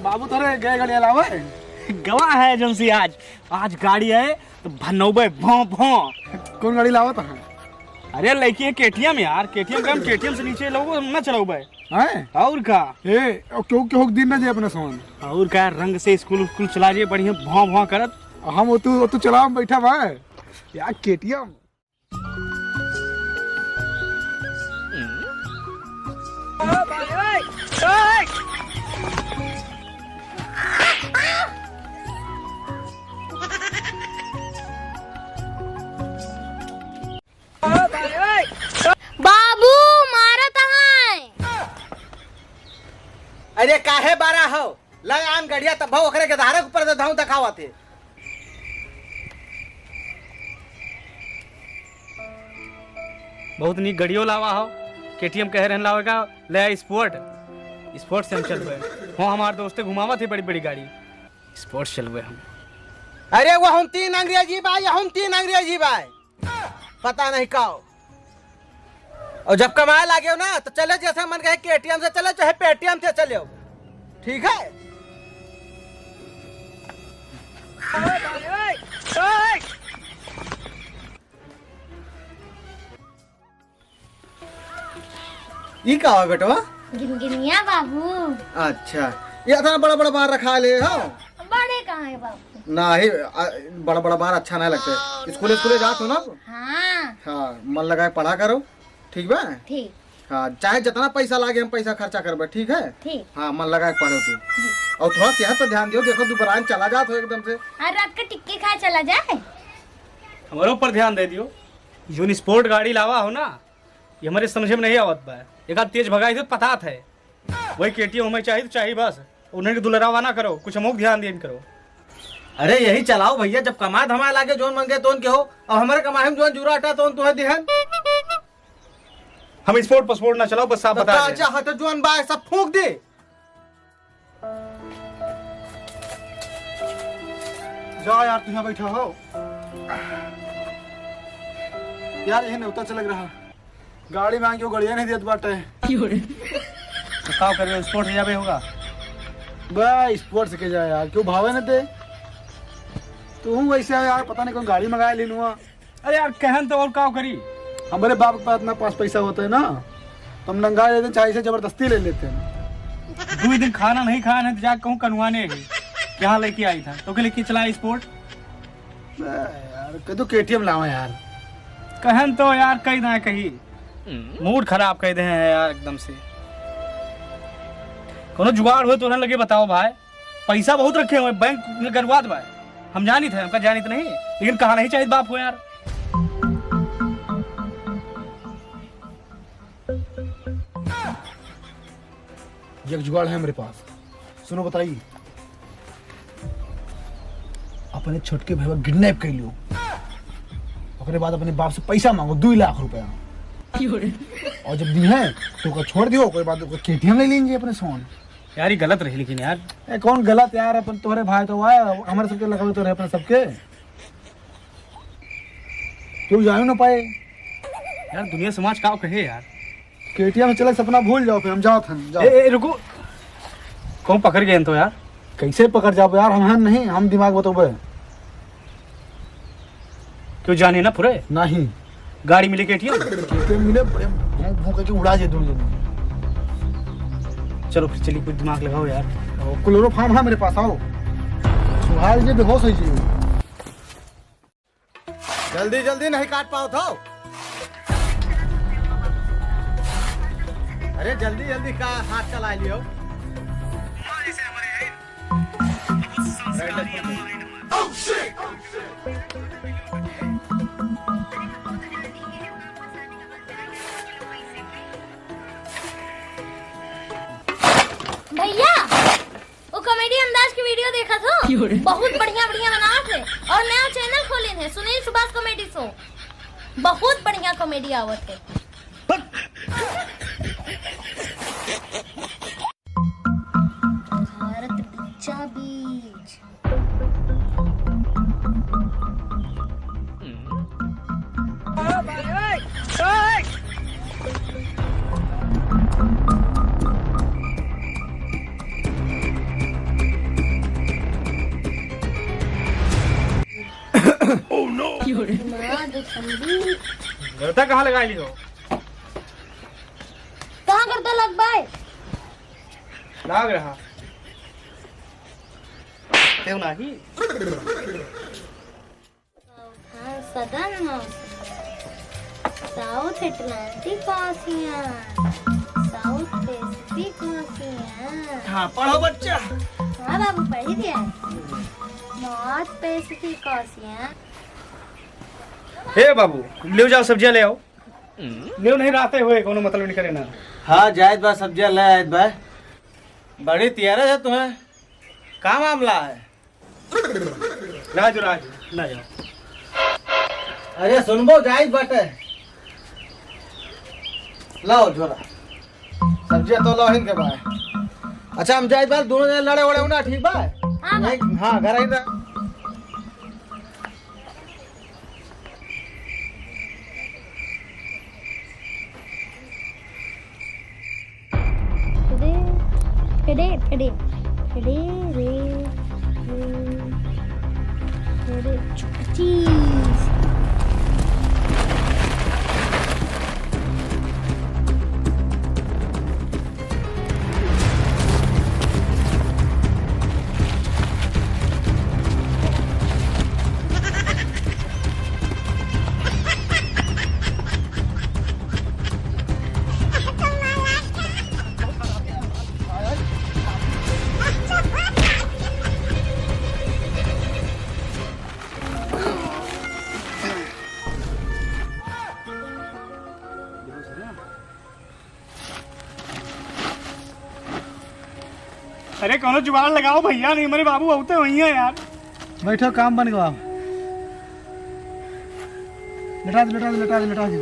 बाबू तोरे गए गाड़ी अलावा गवा है एजेंसी आज आज गाड़ी है तो भनौबे भों भों। कौन गाड़ी लावा था? अरे लड़की है केटीएम यार, केटीएम का हम केटीएम से नीचे लोगों ना चलाऊ भाई हैं और का ए क्यों क्यों दिन ना जे अपने सामान और का रंग से स्कूल स्कूल चला जे बढ़िया भौं भौं करत। हम तू चला बैठा भाई यार केटीएम। बाबू मारा तहां। अरे काहे बारा हो लग आन गढ़िया तब ओकरे के धारे ऊपर दे धाऊ दिखावा थे। बहुत नीक गड़ियों लावा हो केटीएम कह रहन लावेगा ले स्पोर्ट स्पोर्ट से हम चलवे। हो हमारे दोस्त घुमावा थे बड़ी बड़ी गाड़ी स्पोर्ट चलवे हम। अरे वो हम 3 अंग्रेजी बाई हम 3 अंग्रेजी बाई पता नहीं काओ। और जब कमाए लागे ना तो चले जैसे मन कहे केटीएम से चले चाहे पेटीएम से चले हो ठीक है। ये का हो बेटवा? गिनगिनिया बाबू। अच्छा ये इतना बड़ा बड़ा बार रखा ले हो? बड़े कहाँ है बाबू? नहीं बड़ा बड़ा बार अच्छा नहीं लगता। स्कूल स्कूल जाते हो ना? हाँ हाँ मन लगा के पढ़ा करो ठीक बा? ठीक। हाँ चाहे जितना पैसा लागे हम पैसा खर्चा करबे ठीक है? ठीक। हाँ मन लगा के पढ़ो तू और थोड़ा सेहत पर ध्यान दियो। देखो तू बरान चला जा तो एकदम से आज रात का टिक्के खा चला जाए। हमारे ऊपर ध्यान दे दियो। जो स्पोर्ट गाड़ी लावा हो ना ये हमारे समझ में नहीं आवत बा। एक आध तेज भगाई तो पता है वही केटीएम हमें चाहिए तो चाहिए बस। उन्हें दुलरावा ना करो कुछ अमुक ध्यान देन करो। अरे यही चलाओ भैया जब कमाए धमाए लागे जोन मंगे तोन के हो और हमारे कमाए हम जोन जुरा हटा तोन तुम्हें ध्यान। हम स्पोर्ट पासपोर्ट ना चलाओ बस आप बता दें। अच्छा हट जोन बाय सब फूंक दे। जाओ यार तू यहाँ बैठा हो यार यही नहीं चल रहा गाड़ी मांगी गड़िया नहीं देत बाटे। तो का करे स्पोर्ट से जाबे होगा बा स्पोर्ट से के जाए यार क्यों भावे न दे तू वैसे यार पता नहीं कौन गाड़ी मंगाया ले लूँगा। अरे यार कहन तो और का करी हमारे बाप के पास इतना पास पैसा होता है ना तो हम नंगा लेते हैं चाहे से जबरदस्ती ले लेते हैं। 2 दिन खाना नहीं खाया है तो जा कहूँ कनवाने है क्या लेके आई था तो के लेके चला स्पोर्ट। यार कह तो केटीएम लावा यार कहन तो यार कही ना कही मूड खराब कह दे हैं यार एकदम से। कोनो जुगाड़ हो तो ना लगे बताओ भाई। पैसा बहुत रखे हुए बैंक में गरवाद भाई हम जानी थे हमका जानी तो नहीं लेकिन कहा नहीं चाहिए बाप हो यार। एक जुगाड़ है मेरे पास सुनो बताइए। अपने छोटके भाई को किडनैप कर लियो उसके बाद अपने बाप से पैसा मांगो 2 लाख रुपया और जब दी है तो छोड़ दियो कोई बात केटीएम ले लेंगे अपने सोन। यार ये गलत रही लेकिन यार कौन गलत यार अपन तुम्हारे भाई तो आए हमारे सबके लगावे तो रहे अपने सबके क्यों जाओ ना पाए यार दुनिया समाज का कहे यार। केटीएम चले सपना भूल जाओ फिर हम जाओ थे जाओ। ए रुको कौन पकड़ गए तो यार कैसे पकड़ जाओ यार हम हैं नहीं हम दिमाग बताओ क्यों जाने ना पूरे नहीं गाड़ी मिली केटीएम मिले बड़े भूख के उड़ा जे दोनों जने। चलो फिर चलिए कुछ दिमाग लगाओ यार। क्लोरोफार्म है मेरे पास आओ सुहाल जे बेहोश हो जी। जल्दी जल्दी नहीं काट पाओ तो। अरे जल्दी जल्दी का हाथ चला लियो। भैया वो कॉमेडी अंदाज की वीडियो देखा था बहुत बढ़िया बढ़िया बना थे और नया चैनल खोले थे सुनील सुभाष कॉमेडी शो बहुत बढ़िया कॉमेडी आवत है। भारत बिच्चा बीज समझी गलता कहाँ लगा ली हो? कहाँ करते लग भाई लाग रहा क्यों नहीं? सदन South Atlantic Ocean, South Pacific Ocean. हाँ पढ़ो बच्चा। हाँ बाबू पढ़ ही दिया। North Pacific Ocean. हे बाबू ले जाओ सब्जियां ले आओ। ले नहीं रहते हुए कोनो मतलब नहीं करे ना। हाँ जायद बा सब्जियां ले आयद बा। बड़ी तैयार है तुम्हें, क्या मामला है? राजू राजू ना जाओ। अरे सुनबो जायद बाटे, लाओ झोला सब्जियां तो लाओ इनके भाई। अच्छा हम जायद बात दोनों जने लड़े वड़े ना, ठीक बा? हाँ घर आई ना। फिडे चीज। अरे कोनो जुगाड़ लगाओ भैया, नहीं मेरे बाबू होते वही है यार। बैठो काम बन गया। लेटा दो।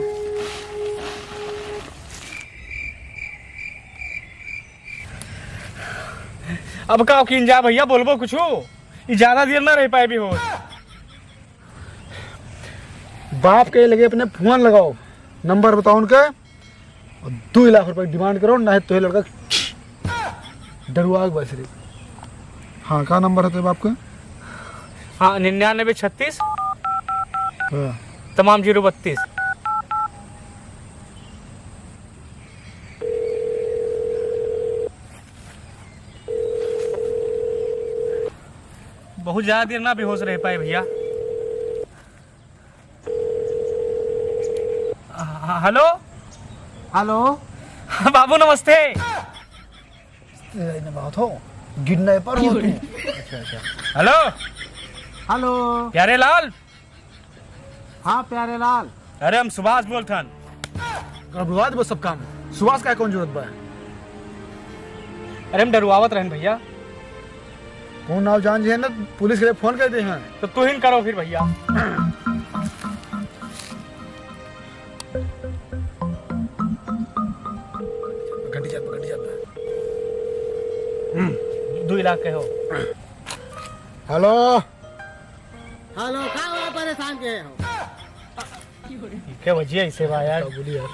अब का किन जा भैया, बोलबो कुछ ज्यादा देर ना रह पाए भी हो। बाप के लगे अपने फोन लगाओ, नंबर बताओ उनके और 2 लाख रुपए डिमांड करो, नहीं तो ये लड़का डरुआ बस रही। हाँ क्या नंबर है तेरे बाप का? हाँ 9936 हाँ। तमाम 032। बहुत ज्यादा देर ना बेहोश रह पाए भैया। हेलो हेलो बाबू नमस्ते। बात हो गिरने पर हो तू। हेलो हेलो प्यारे लाल। हाँ प्यारे लाल। अरे हम सुभाष बोलथन। गड़बड़वा दे सब काम। सुभाष का कौन जरूरत बा? अरे हम डरुआवत रहन भैया। कौन नाव जान जी है ना, पुलिस के लिए फोन कर दे हैं। तो तू ही करो फिर भैया। घंटी जाता 2 लाख के हो। हेलो हेलो क्या हुआ, परेशान के हो? क्या वजह इसे बा यार,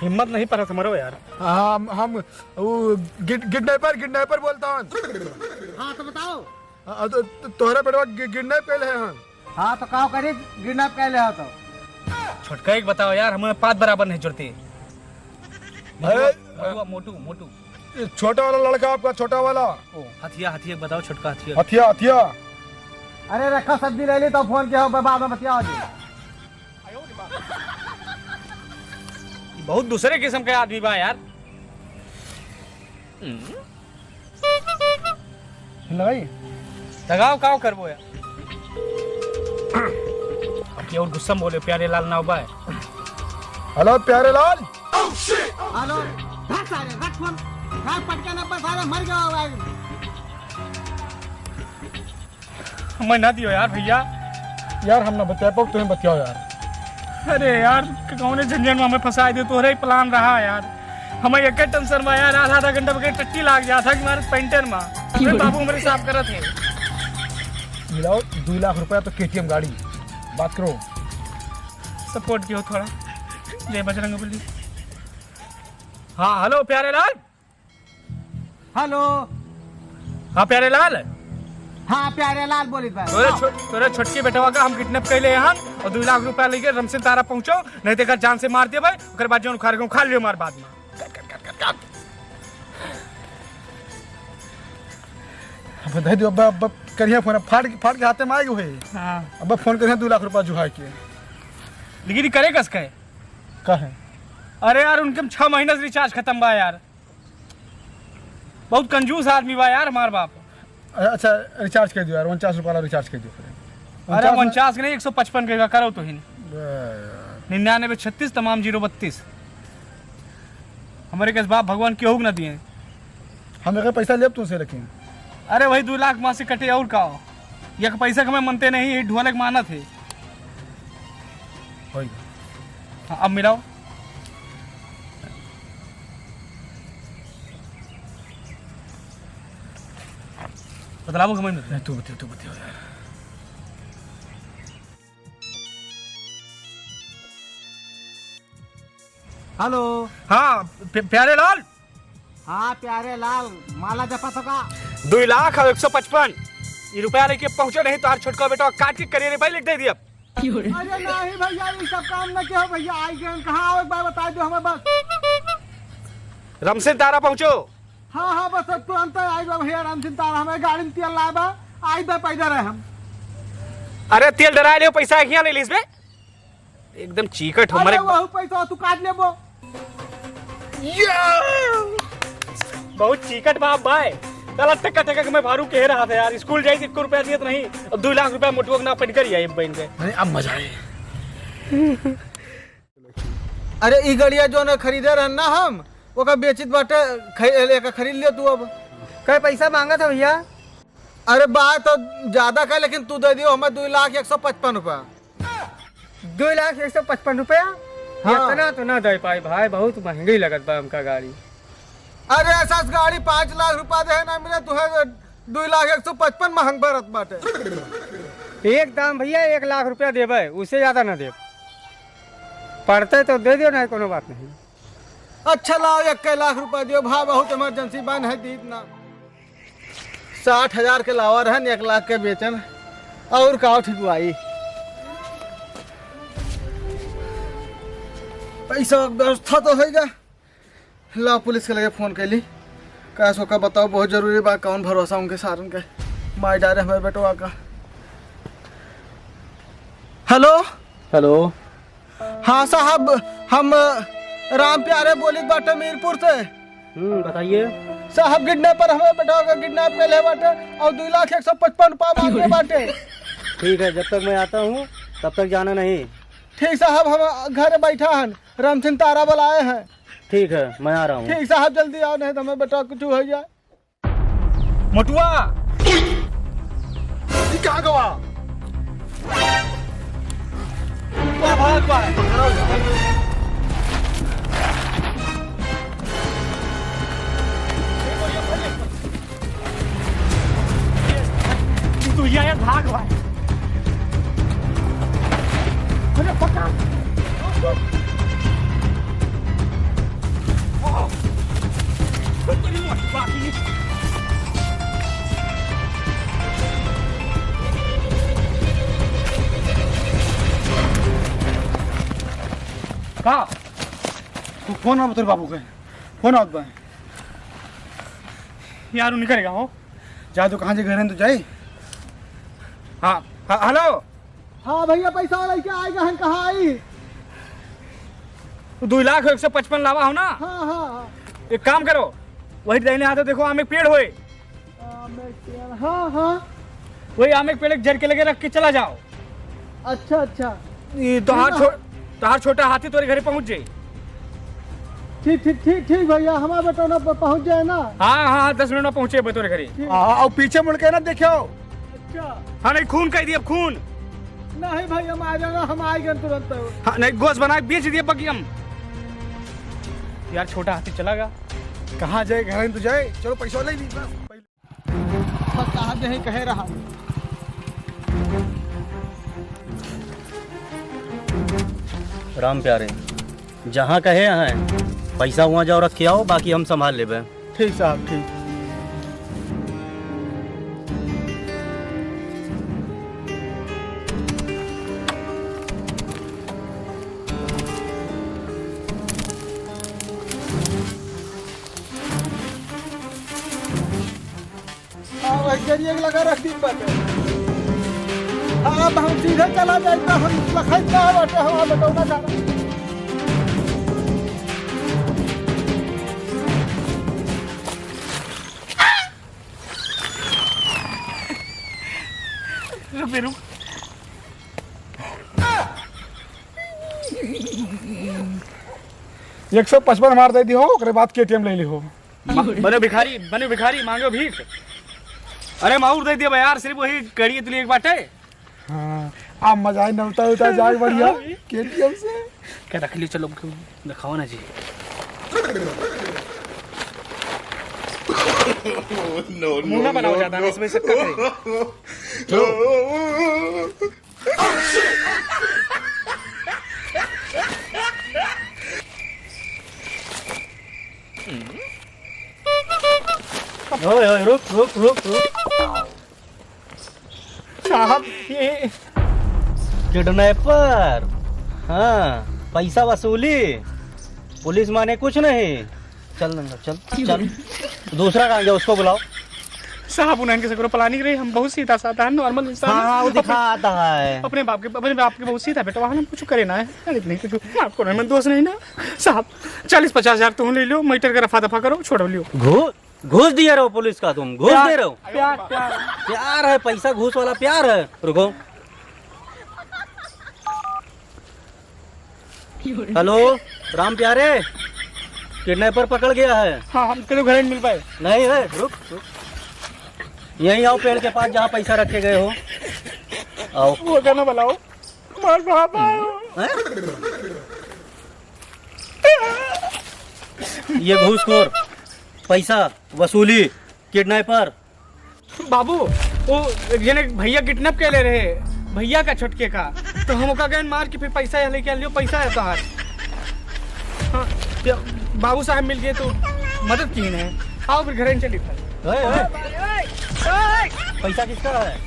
हिम्मत नहीं पड़ा तुम्हारो यार। हम वो गिडनैपर बोलता हूँ। हाँ तो बताओ। तोहरा बेटवा गिडनैप कैले हैं। हाँ तो कहो करी गिरनाप कैले हो तो? छोटका एक बताओ यार, हमें 5 बराबर नहीं जुड़ती। मोटू मोटू छोटा वाला लड़का आपका, छोटा वाला हथिया बताओ, छोटका हथिया। अरे रखा सब्जी ले ली तो फोन किया हो, बाद में बतियाओ जी। बहुत दूसरे किस्म के आदमी बा यार। लगाई लगाओ काओ करबो यार। अब ये और गुस्सा में बोले प्यारे लाल ना बा। हेलो प्यारे लाल। हेलो रख सारे रख फोन, रख पटके नंबर सारे मर गया होगा। हमें ना दियो यार भैया। यार हम ना बता पाओ, तुम्हें बताओ यार। अरे यार कौन झंझट में हमें फंसा दे, तोहरा ही प्लान रहा यार। हमें एक टेंशन में यार, आधा घंटा बगैर टट्टी लाग गया था कि हमारे पेंटर में मेरे बाबू हमारे साफ करत है। मिलाओ 2 लाख रुपया तो KTM गाड़ी। बात करो, सपोर्ट किया थोड़ा। जय बजरंगबली। हाँ हेलो प्यारे लाल। हेलो हाँ प्यारे लाल। हाँ प्यारे लाल बोली भाई तोरे छोटकी बेटवा का हम किडनैप कैले यहाँ और 2 लाख रुपया लेके रमसिन तारा पहुंचो, नहीं तो जान से मार दे भाई, ओकर बाद जोन उखाड़ के खा लियो मार बाद में। अब दे दियो, अब करिए फोन, फाड़ के हाथे में आएगी हुए। हाँ अब फोन करिए 2 लाख रुपया जुहा के। लेकिन ये करे कस के? कहे अरे यार उनके 6 महीने से रिचार्ज खत्म बा यार, बहुत कंजूस आदमी बा यार हमार बाप। अच्छा रिचार्ज कर दियो यार, 49 रुपया रिचार्ज कर दियो फिर। अरे 49 नहीं 155 का करो तो ही 99 36 तमाम 032। हमारे के बाप भगवान केहू न दिए। हम अगर पैसा लेब तुमसे, लेकिन अरे वही 2 लाख माँ से कटे और का हो, ये पैसा के हमें मनते नहीं, ढोलक माना थे। हाँ, अब मिलाओ। बदलाव समझ में तू बतियो यार। हेलो। हाँ प्यारे लाल। हाँ प्यारे लाल, माला जपा तो का 2 लाख और 155 ये रुपया लेके पहुंचो, नहीं तो हर छोटका बेटा काट के करियर भाई लिख दे दिया। अरे नहीं भैया, ये सब काम न क्यों भैया, आई गए कहाँ आओ, एक बार बता दो हमें बस। रमसिन तारा पहुंचो। हाँ बस तुरंत आई बा भैया, रामसिंह तारा हमें गाड़ी में तेल लाए बा, आई बा पैदल रहे हम। अरे तेल डरा ले, पैसा यहाँ ले ली इसमें एकदम चीकट हमारे। वही पैसा तू काट ले वो। बहुत चीकट बाप भाई, चल टक्का टक्का के मैं भारू कह रहा था यार, स्कूल जाई 1 रुपया दिए तो नहीं, अब 2 लाख रुपया मोटुआ ना पड़ कर ये बहन के। नहीं अब मजा आए। अरे ई गड़िया जो न खरीदे रहन ना हम, ओका बेचित बाटे, खरीद लियो तू। अब क्या पैसा मांगा था भैया? अरे बात तो ज्यादा का, लेकिन तू दे दियो हमें 2 लाख 155 रुपया। 2 लाख 155 रुपया? हाँ। इतना तो ना दे पाई भाई, बहुत महंगी लगत बा हमका गाड़ी। अरे ऐसा गाड़ी 5 लाख रुपया दे ना मिले, तुहे 2 लाख 155 महंग भरत बाटे। एकदम भैया 1 लाख रुपया देवे, उससे ज्यादा ना दे। पड़ते तो दे दियो, ना कोनो बात नहीं। अच्छा लाओ 1 लाख रुपया दियो भाई, बहुत इमरजेंसी बन है दीद ना। 60,000 के लावा रहन, 1 लाख के बेचन और का ठीक भाई। पैसा व्यवस्था तो होगा। ला पुलिस के लगे फोन कैली, कैसो का बताओ, बहुत जरूरी बा, कौन भरोसा उनके सारन के मार डाले हमारे बेटवा का। Hello hello. हाँ साहब, हम राम प्यारे बोली बाटे मीरपुर से। बताइए। साहब किडनैपर हमें बेटवा का किडनैप कर ले बाटे और 2 लाख 155 रुपया मांगे बाटे। ठीक है, जब तक मैं आता हूँ तब तक जाना नहीं। ठीक साहब, हम घर बैठा हैं, रामसिंह तारा बुलाए हैं। ठीक है, मैं आ रहा हूँ। ठीक साहब, जल्दी आओ, नहीं तो हमें बेटा कुछ हो जाए। मोटुआ क्या गवा भाग भाग। तू यार भाग भाई। अरे पकड़। कहा फोन आओ तेरे बाबू के, फोन आओ भाई यार उन्हीं करेगा हो। जा, तो कहाँ से घर है तो जाए। हाँ हेलो। हाँ भैया, पैसा लेके आएगा हम, कहाँ आई? 2 लाख 155 लावा हो ना। हाँ। एक काम करो, वही दाहिने हाथ देखो आम एक पेड़ होए, हाँ। वही आम एक पेड़ एक जड़ के लगे रख के चला जाओ। अच्छा। ये तोहार छोटा हाथी तोरे घरे पहुंच जाए। ठीक भैया, हमारा बेटा ना पहुँच जाए ना। हाँ 10 मिनट में पहुंचे तोरे घरे। और पीछे मुड़ के ना देखो। अच्छा। हाँ नहीं खून कह दिया, खून नहीं भाई, हम आ जाएगा, हम आएंगे तुरंत। हाँ नहीं गोश्त बना के बेच दिया बाकी हम। यार छोटा हाथी चला गया, कहाँ जाए, घर है तो जाए। चलो पैसा ले ली बस। साहब यही कह रहा। राम प्यारे, जहाँ कहे हैं पैसा वहाँ जाओ रख के आओ, बाकी हम संभाल लेबे। ठीक साहब, ठीक। गेरिए लगा रख दी बाटे। अब हम सीधे चला जाएगा, हम लखत ना बाटे हवा बताओ ना। फिर 155 मार दे दी हो, ओकरे बाद केटीएम ले ली हो। बने भिखारी मांगो भीख। अरे माहौर दे दिया यार, सिर्फ वही कड़ी तुली एक बाटे। हाँ आप मजा नवता उता जाग बढ़िया केटीएम से क्या रख लियो, चलो दिखाओ ना जी। मुंह बनाओ ज्यादा, मैं इसमें सबका ओए रुक रुक रुक रुक। साहब ये किडनैपर, हाँ पैसा वसूली, पुलिस माने कुछ नहीं। चल नंगा चल चल, दूसरा कहाँ गया उसको बुलाओ। साहब उन्हें के सकरो पलानी रही, हम बहुत सीधा साधा नॉर्मल इंसान हैं। हाँ वो दिखा आता है। अपने बाप के बहुत सीधा बेटा, वहाँ हम कुछ करे ना है। नहीं कुछ आपको नहीं, मैं दोस्त नहीं ना साहब। 40-50 हजार तुम ले लो, मीटर का रफा दफा करो, छोड़ो लियो। घूस दिए रहो पुलिस का, तुम घूस दे रहे हो। प्यार प्यार है, पैसा घूस वाला प्यार है। रुको। हेलो राम प्यारे, किडनैपर पकड़ गया है। हाँ हम कभी घर नहीं मिल पाए। नहीं है, रुक रुक, यहीं आओ पेड़ के पास जहाँ पैसा रखे गए हो। आओ। वो कहना बुलाओ, मार बाप हैं? ये घूसखोर, पैसा वसूली, किडनैपर। बाबू वो ये भैया किडनैप के ले रहे, भैया का छुटके का, तो हम ओका गए मार के फिर पैसा लेके लियो, पैसा है तोहार। हाँ बाबू साहब मिल गए तो मदद की है। आओ फिर घर चली। पैसा किसका है?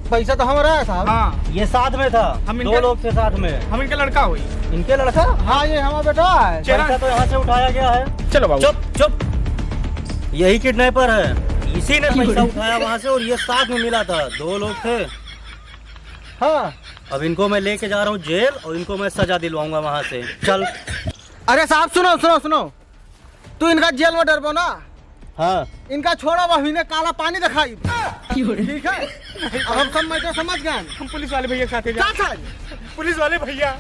पैसा तो हमारा है साहब। हाँ ये साथ में था, हम दो इनके- लोग थे साथ में। हम इनका लड़का हुई। इनके लड़का? हाँ ये हमारा बेटा है। पैसा तो यहाँ से उठाया गया है। चलो बाबू। चुप चुप, यही किडनैपर है, इसी ने पैसा उठाया वहाँ से और ये साथ में मिला था, दो लोग थे। हाँ अब इनको मैं लेके जा रहा हूँ जेल और इनको मैं सजा दिलवाऊंगा वहाँ से। चल। अरे साहब सुनो सुनो सुनो, तू इनका जेल में डरबो ना, हाँ इनका छोड़ा वही ने काला पानी दिखाई। ठीक है, अब हम सब मैं समझ गए। हम पुलिस वाले भैया के साथ क्या था? पुलिस वाले भैया